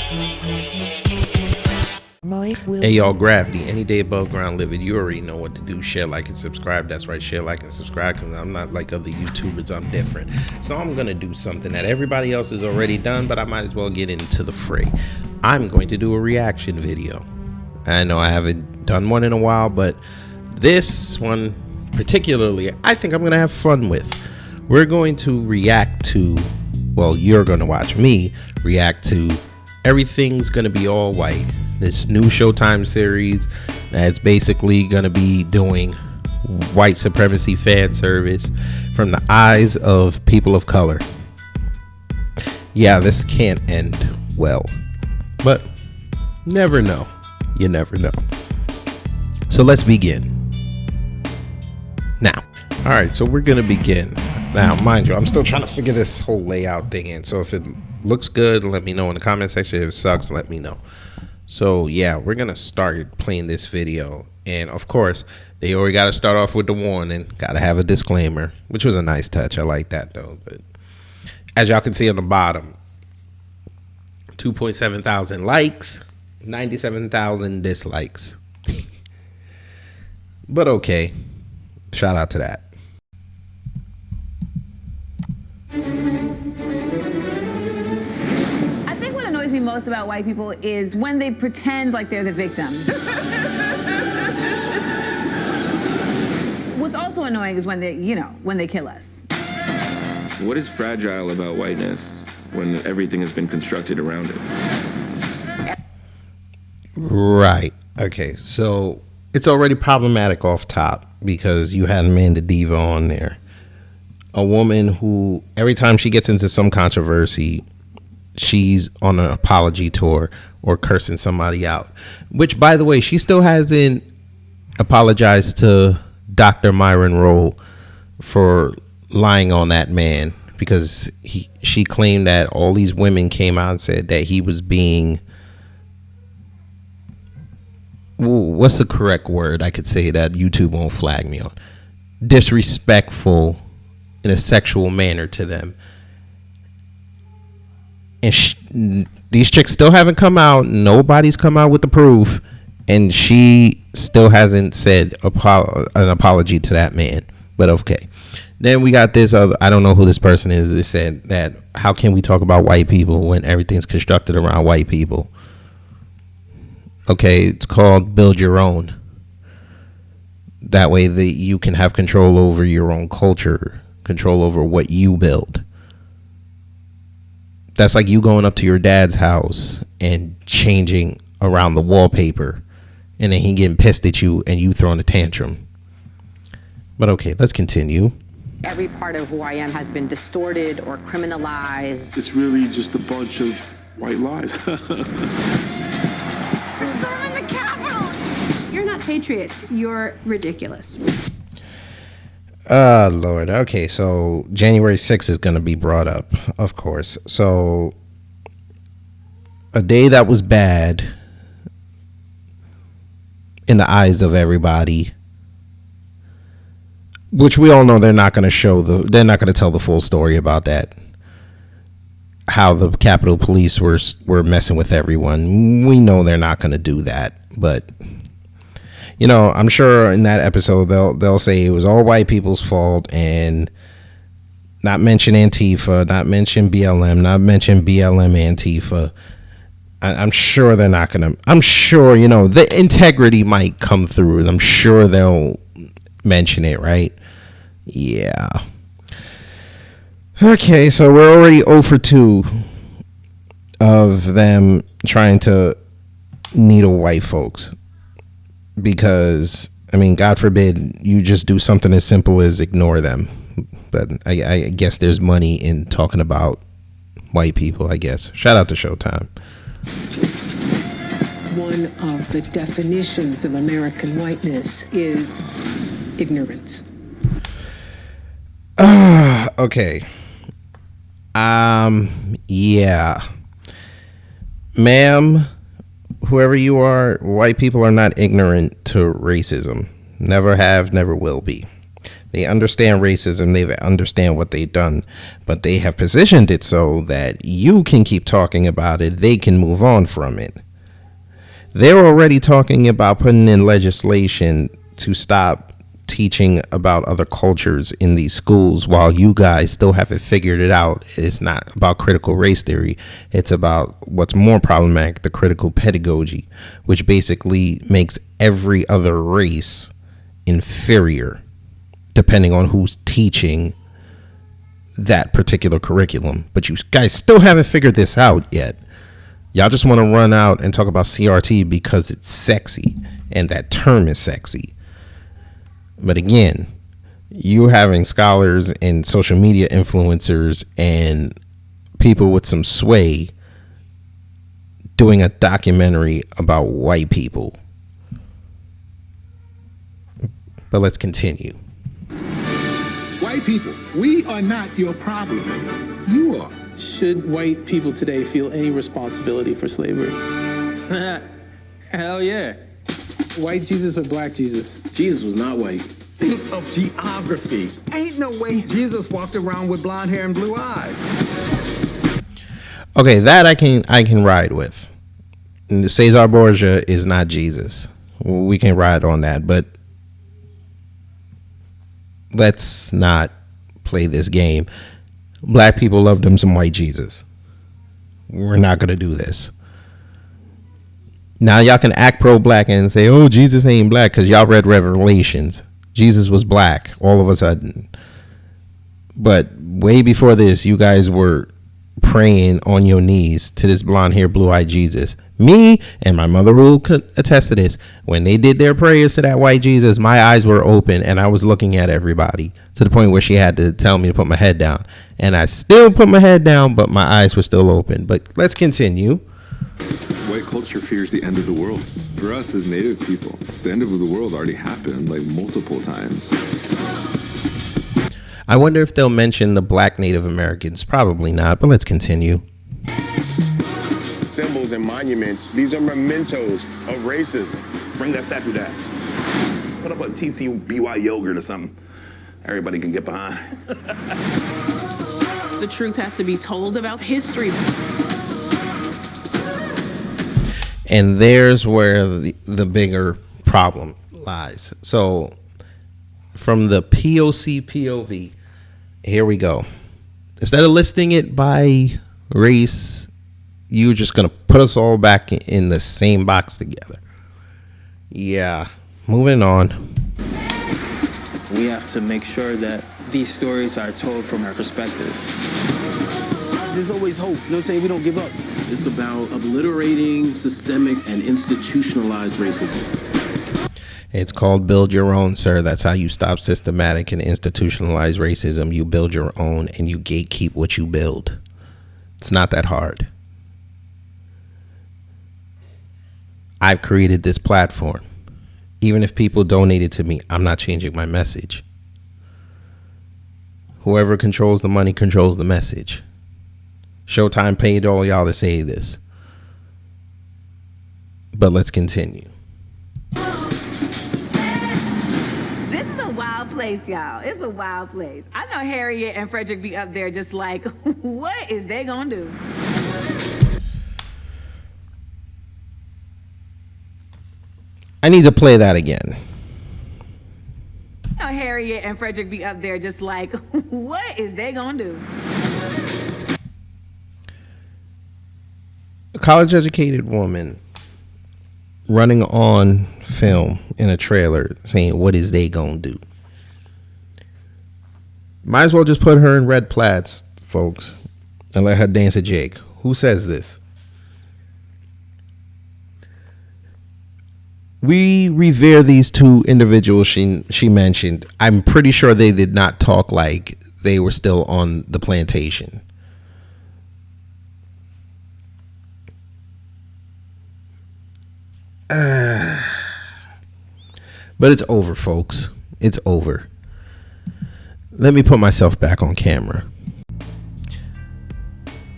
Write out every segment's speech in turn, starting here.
Hey y'all, Gravity, any day above ground living, you already know what to do. Share, like, and subscribe. That's right, share, like, and subscribe, because I'm not like other YouTubers, I'm different. So I'm going to do something that everybody else has already done, but I might as well get into the fray. I'm going to do a reaction video. I know I haven't done one in a while, but this one particularly, I think I'm going to have fun with. We're going to react to, well, you're going to watch me react to Everything's Gonna Be All White, this new Showtime series that's basically gonna be doing white supremacy fan service from the eyes of people of color. Yeah, this can't end well, but never know. You never know. So let's begin now. All right, so we're gonna begin now. Mind you, I'm still trying to figure this whole layout thing in, so if it looks good, let me know in the comment section. If it sucks, let me know. So yeah, we're gonna start playing this video, and of course they already got to start off with the warning. Got to have a disclaimer, which was a nice touch. I like that though. But as y'all can see on the bottom, 2.7 thousand likes, 97,000 dislikes. But okay, shout out to that. Me most about white people is when they pretend like they're the victim. What's also annoying is when they kill us. What is fragile about whiteness when everything has been constructed around it? Right. Okay, so it's already problematic off top because you had Amanda Diva on there, a woman who every time she gets into some controversy, she's on an apology tour or cursing somebody out, which, by the way, she still hasn't apologized to Dr. Myron Rolle for lying on that man, because she claimed that all these women came out and said that he was being, what's the correct word I could say that YouTube won't flag me on, disrespectful in a sexual manner to them. And these chicks still haven't come out. Nobody's come out with the proof, and she still hasn't said an apology to that man. But okay, then we got this other, I don't know who this person is. It said that how can we talk about white people when everything's constructed around white people? Okay, it's called build your own. That way that you can have control over your own culture, control over what you build. That's like you going up to your dad's house and changing around the wallpaper, and then he getting pissed at you and you throwing a tantrum. But okay, let's continue. Every part of who I am has been distorted or criminalized. It's really just a bunch of white lies. We're storming the Capitol! You're not patriots. You're ridiculous. Lord. Okay, so January 6th is going to be brought up, of course. So a day that was bad in the eyes of everybody, which we all know they're not going to tell the full story about that. How the Capitol Police were messing with everyone. We know they're not going to do that, but you know, I'm sure in that episode they'll say it was all white people's fault, and not mention Antifa, not mention BLM, not mention BLM Antifa. I'm sure they're not gonna. I'm sure, you know, the integrity might come through, and I'm sure they'll mention it, right? Yeah. Okay, so we're already 0 for 2 of them trying to needle white folks. Because, I mean, God forbid you just do something as simple as ignore them. But I guess there's money in talking about white people, I guess. Shout out to Showtime. One of the definitions of American whiteness is ignorance. Okay. Yeah. Ma'am, whoever you are, white people are not ignorant to racism. Never have, never will be. They understand racism. They understand what they've done, but they have positioned it so that you can keep talking about it. They can move on from it. They're already talking about putting in legislation to stop teaching about other cultures in these schools, while you guys still haven't figured it out. It's not about critical race theory. It's about what's more problematic, the critical pedagogy, which basically makes every other race inferior depending on who's teaching that particular curriculum. But you guys still haven't figured this out yet. Y'all just want to run out and talk about CRT because it's sexy and that term is sexy. But again, you having scholars and social media influencers and people with some sway doing a documentary about white people. But let's continue. White people, we are not your problem. You are. Should white people today feel any responsibility for slavery? Hell yeah. White Jesus or black Jesus? Jesus was not white. Think of geography. Ain't no way Jesus walked around with blonde hair and blue eyes. Okay, that I can ride with. Cesar Borgia is not Jesus. We can ride on that, but let's not play this game. Black people love them some white Jesus. We're not going to do this. Now y'all can act pro-black and say, oh, Jesus ain't black, because y'all read Revelations. Jesus was black all of a sudden. But way before this, you guys were praying on your knees to this blonde hair, blue eyed Jesus. Me and my mother will attest to this. When they did their prayers to that white Jesus, my eyes were open and I was looking at everybody to the point where she had to tell me to put my head down. And I still put my head down, but my eyes were still open. But let's continue. White culture fears the end of the world. For us as Native people, the end of the world already happened like multiple times. I wonder if they'll mention the black Native Americans. Probably not, but let's continue. Symbols and monuments, these are mementos of racism. Bring that statue down. What about TCBY yogurt or something? Everybody can get behind. The truth has to be told about history. And there's where the bigger problem lies. So from the POV, here we go. Instead of listing it by race, you're just going to put us all back in the same box together. Yeah, moving on. We have to make sure that these stories are told from our perspective. There's always hope. You know what I'm saying? We don't give up. It's about obliterating systemic and institutionalized racism. It's called build your own, sir. That's how you stop systematic and institutionalized racism. You build your own and you gatekeep what you build. It's not that hard. I've created this platform. Even if people donated to me, I'm not changing my message. Whoever controls the money controls the message. Showtime paid all y'all to say this. But let's continue. This is a wild place, y'all. It's a wild place. I know Harriet and Frederick be up there just like, what is they gonna do? I need to play that again. I know Harriet and Frederick be up there just like, what is they gonna do? A college-educated woman running on film in a trailer saying, what is they gonna do? Might as well just put her in red plaids, folks, and let her dance a jig. Who says this? We revere these two individuals she mentioned. I'm pretty sure they did not talk like they were still on the plantation. But it's over, folks. It's over. Let me put myself back on camera.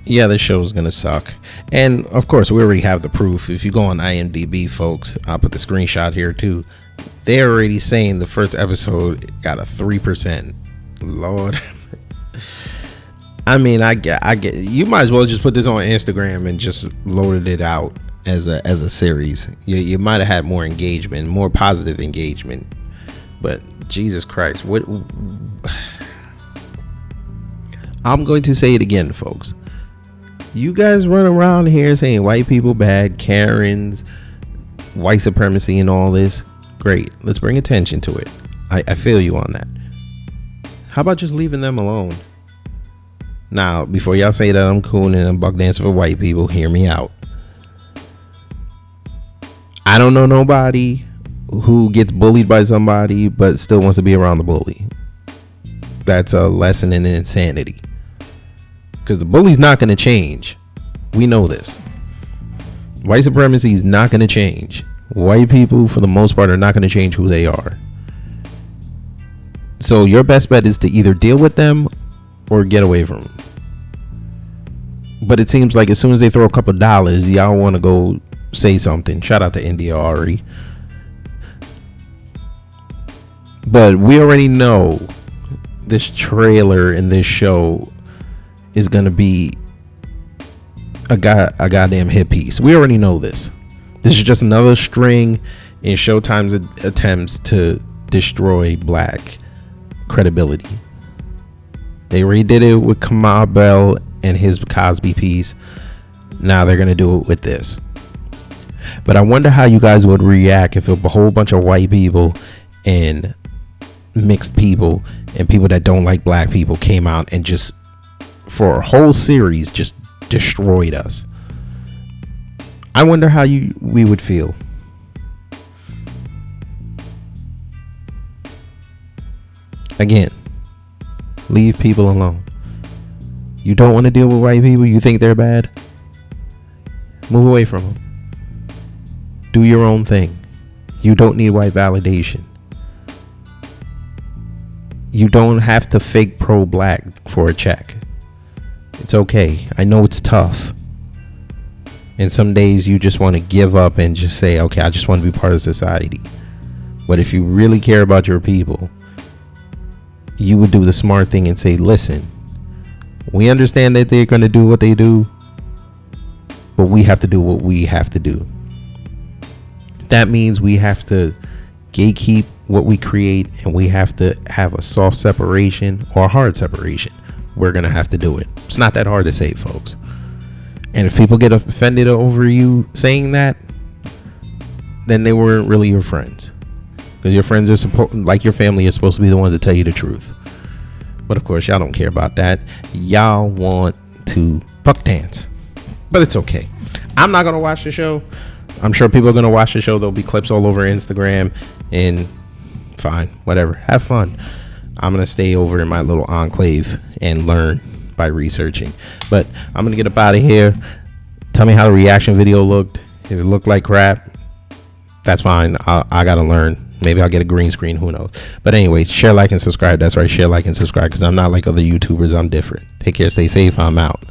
Yeah, this show is gonna suck. And of course, we already have the proof. If you go on IMDb, folks, I'll put the screenshot here too. They're already saying the first episode got a 3%. Lord. I mean, I get. You might as well just put this on Instagram and just loaded it out as a series. You might have had more engagement, more positive engagement. But Jesus Christ, what? I'm going to say it again, folks. You guys run around here saying white people bad, Karens, white supremacy, and all this. Great. Let's bring attention to it. I feel you on that. How about just leaving them alone? Now, before y'all say that I'm cool and I'm buck dancing for white people, hear me out. I don't know nobody who gets bullied by somebody but still wants to be around the bully. That's a lesson in insanity. Because the bully's not going to change. We know this. White supremacy is not going to change. White people, for the most part, are not going to change who they are. So your best bet is to either deal with them or get away from them. But it seems like as soon as they throw a couple dollars, y'all want to go say something. Shout out to India Ari. But we already know this trailer and this show is going to be a goddamn hit piece. We already know this. This is just another string in Showtime's attempts to destroy black credibility. They redid it with Kamal Bell and his Cosby piece. Now they're going to do it with this. But I wonder how you guys would react if a whole bunch of white people and mixed people and people that don't like black people came out and just for a whole series just destroyed us. I wonder how we would feel. Again, leave people alone. You don't want to deal with white people? You think they're bad? Move away from them. Do your own thing. You don't need white validation. You don't have to fake pro-black for a check. It's okay. I know it's tough. And some days you just want to give up and just say, okay, I just want to be part of society. But if you really care about your people, you would do the smart thing and say, listen, we understand that they're going to do what they do, but we have to do what we have to do. That means we have to gatekeep what we create, and we have to have a soft separation or a hard separation. We're going to have to do it. It's not that hard to say, folks. And if people get offended over you saying that, then they weren't really your friends. Because your friends are supposed, like your family, is supposed to be the ones to tell you the truth. But of course, y'all don't care about that. Y'all want to buck dance. But it's okay. I'm not going to watch the show. I'm sure people are going to watch the show. There'll be clips all over Instagram. And fine, whatever. Have fun. I'm going to stay over in my little enclave and learn by researching. But I'm going to get up out of here. Tell me how the reaction video looked. If it looked like crap, that's fine. I got to learn. Maybe I'll get a green screen. Who knows? But anyway, share, like, and subscribe. That's right. Share, like, and subscribe, because I'm not like other YouTubers. I'm different. Take care. Stay safe. I'm out.